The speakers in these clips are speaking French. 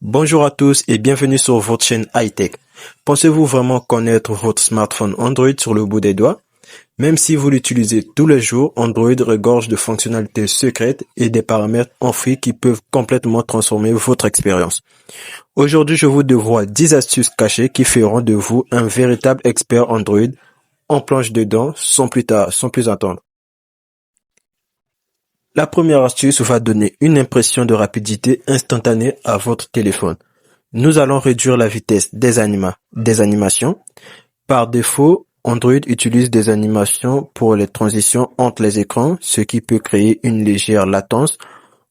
Bonjour à tous et bienvenue sur votre chaîne Hightech. Pensez-vous vraiment connaître votre smartphone Android sur le bout des doigts? Même si vous l'utilisez tous les jours, Android regorge de fonctionnalités secrètes et des paramètres enfouis qui peuvent complètement transformer votre expérience. Aujourd'hui, je vous dévoile 10 astuces cachées qui feront de vous un véritable expert Android. On plonge dedans sans plus attendre. La première astuce va donner une impression de rapidité instantanée à votre téléphone. Nous allons réduire la vitesse des animations. Par défaut, Android utilise des animations pour les transitions entre les écrans, ce qui peut créer une légère latence.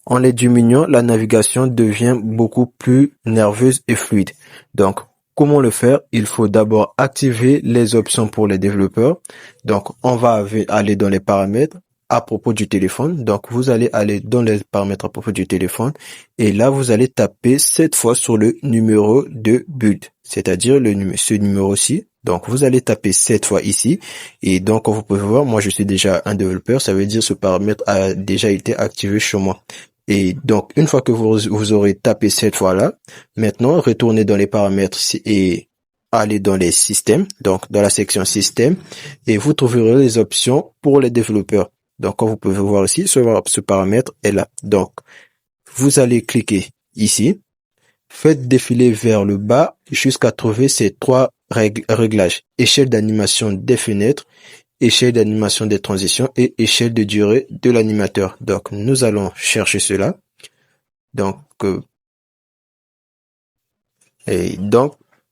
En les diminuant, la navigation devient beaucoup plus nerveuse et fluide. Donc, comment le faire? Il faut d'abord activer les options pour les développeurs. Donc, on va aller dans les paramètres à propos du téléphone. Donc, vous allez aller dans les paramètres à propos du téléphone et là, vous allez taper cette fois sur le numéro de build, c'est-à-dire ce numéro-ci. Donc, vous allez taper cette fois ici et donc, comme vous pouvez voir, moi, je suis déjà un développeur. Ça veut dire ce paramètre a déjà été activé chez moi. Et donc, une fois que vous aurez tapé cette fois-là, maintenant, retournez dans les paramètres et allez dans les systèmes, donc dans la section système, et vous trouverez les options pour les développeurs. Donc, comme vous pouvez voir ici, ce paramètre est là. Donc, vous allez cliquer ici, faites défiler vers le bas jusqu'à trouver ces trois réglages. Échelle d'animation des fenêtres, échelle d'animation des transitions et échelle de durée de l'animateur. Donc, nous allons chercher cela. Donc,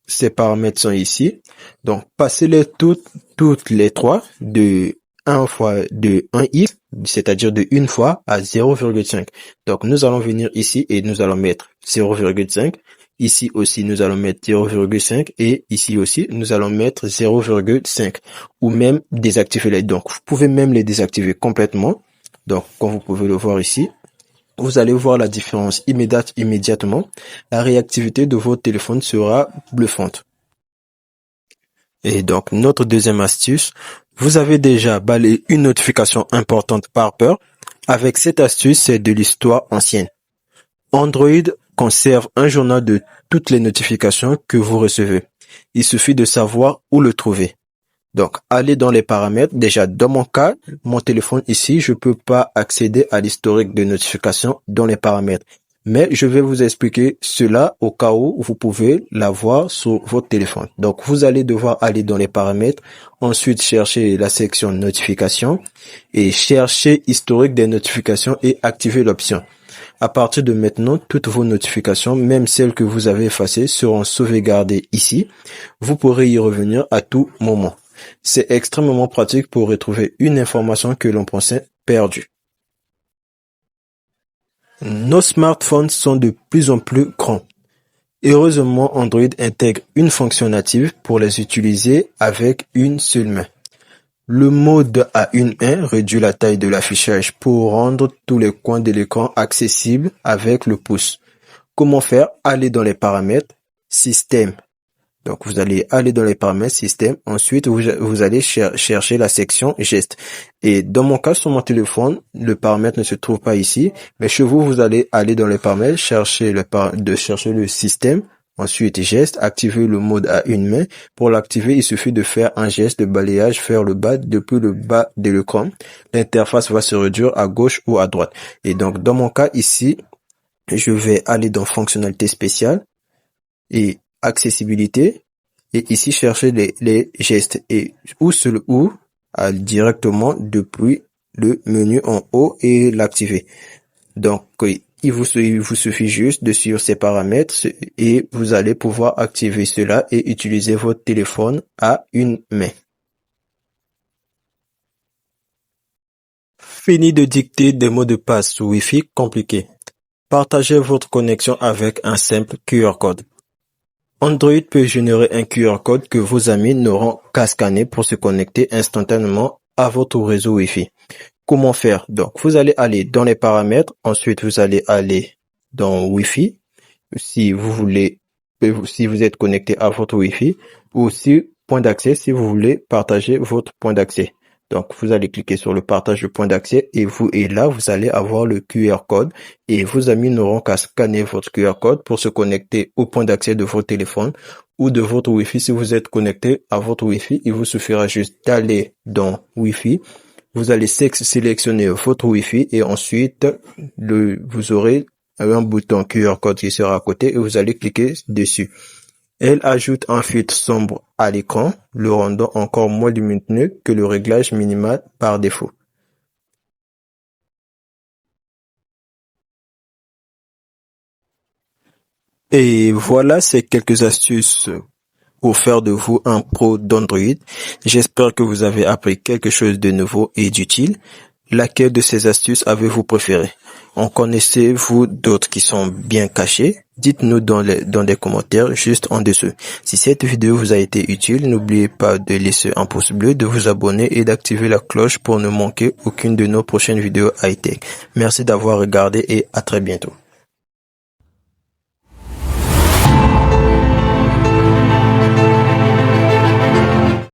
ces paramètres sont ici. Donc, passez-les toutes les trois de 1x, c'est-à-dire de une fois à 0,5. Donc, nous allons venir ici et nous allons mettre 0,5. Ici aussi, nous allons mettre 0,5 et ici aussi, nous allons mettre 0,5 ou même désactiver les. Donc, vous pouvez même les désactiver complètement. Donc, comme vous pouvez le voir ici, vous allez voir la différence immédiatement. La réactivité de votre téléphone sera bluffante. Et donc, notre deuxième astuce, vous avez déjà balayé une notification importante par peur. Avec cette astuce, c'est de l'histoire ancienne. Android conserve un journal de toutes les notifications que vous recevez. Il suffit de savoir où le trouver. Donc, allez dans les paramètres. Déjà, dans mon cas, mon téléphone ici, je peux pas accéder à l'historique de notifications dans les paramètres. Mais je vais vous expliquer cela au cas où vous pouvez l'avoir sur votre téléphone. Donc, vous allez devoir aller dans les paramètres, ensuite chercher la section notifications et chercher historique des notifications et activer l'option. À partir de maintenant, toutes vos notifications, même celles que vous avez effacées, seront sauvegardées ici. Vous pourrez y revenir à tout moment. C'est extrêmement pratique pour retrouver une information que l'on pensait perdue. Nos smartphones sont de plus en plus grands. Heureusement, Android intègre une fonction native pour les utiliser avec une seule main. Le mode à une main réduit la taille de l'affichage pour rendre tous les coins de l'écran accessibles avec le pouce. Comment faire? Allez dans les paramètres, système. Donc, vous allez aller dans les paramètres système. Ensuite, vous allez chercher la section geste. Et dans mon cas, sur mon téléphone, le paramètre ne se trouve pas ici. Mais chez vous, vous allez aller dans les paramètres, chercher le système. Ensuite, geste, activer le mode à une main. Pour l'activer, il suffit de faire un geste de balayage vers le bas depuis le bas de l'écran. L'interface va se réduire à gauche ou à droite. Et donc, dans mon cas ici, je vais aller dans fonctionnalité spéciale et accessibilité et ici chercher les gestes et directement depuis le menu en haut et l'activer. Donc, il vous suffit juste de suivre ces paramètres et vous allez pouvoir activer cela et utiliser votre téléphone à une main. Fini de dicter des mots de passe Wi-Fi compliqués. Partagez votre connexion avec un simple QR code. Android peut générer un QR code que vos amis n'auront qu'à scanner pour se connecter instantanément à votre réseau Wi-Fi. Comment faire? Donc, vous allez aller dans les paramètres. Ensuite, vous allez aller dans Wi-Fi. Si vous êtes connecté à votre Wi-Fi. Ou aussi, point d'accès si vous voulez partager votre point d'accès. Donc, vous allez cliquer sur le partage de points d'accès et là, vous allez avoir le QR code et vos amis n'auront qu'à scanner votre QR code pour se connecter au point d'accès de votre téléphone ou de votre Wi-Fi. Si vous êtes connecté à votre Wi-Fi, il vous suffira juste d'aller dans Wi-Fi. Vous allez sélectionner votre Wi-Fi et ensuite, vous aurez un bouton QR code qui sera à côté et vous allez cliquer dessus. Elle ajoute un filtre sombre à l'écran, le rendant encore moins lumineux que le réglage minimal par défaut. Et voilà, c'est quelques astuces pour faire de vous un pro d'Android. J'espère que vous avez appris quelque chose de nouveau et d'utile. Laquelle de ces astuces avez-vous préféré? En connaissez-vous d'autres qui sont bien cachées? Dites-nous dans les commentaires juste en dessous. Si cette vidéo vous a été utile, n'oubliez pas de laisser un pouce bleu, de vous abonner et d'activer la cloche pour ne manquer aucune de nos prochaines vidéos high-tech. Merci d'avoir regardé et à très bientôt.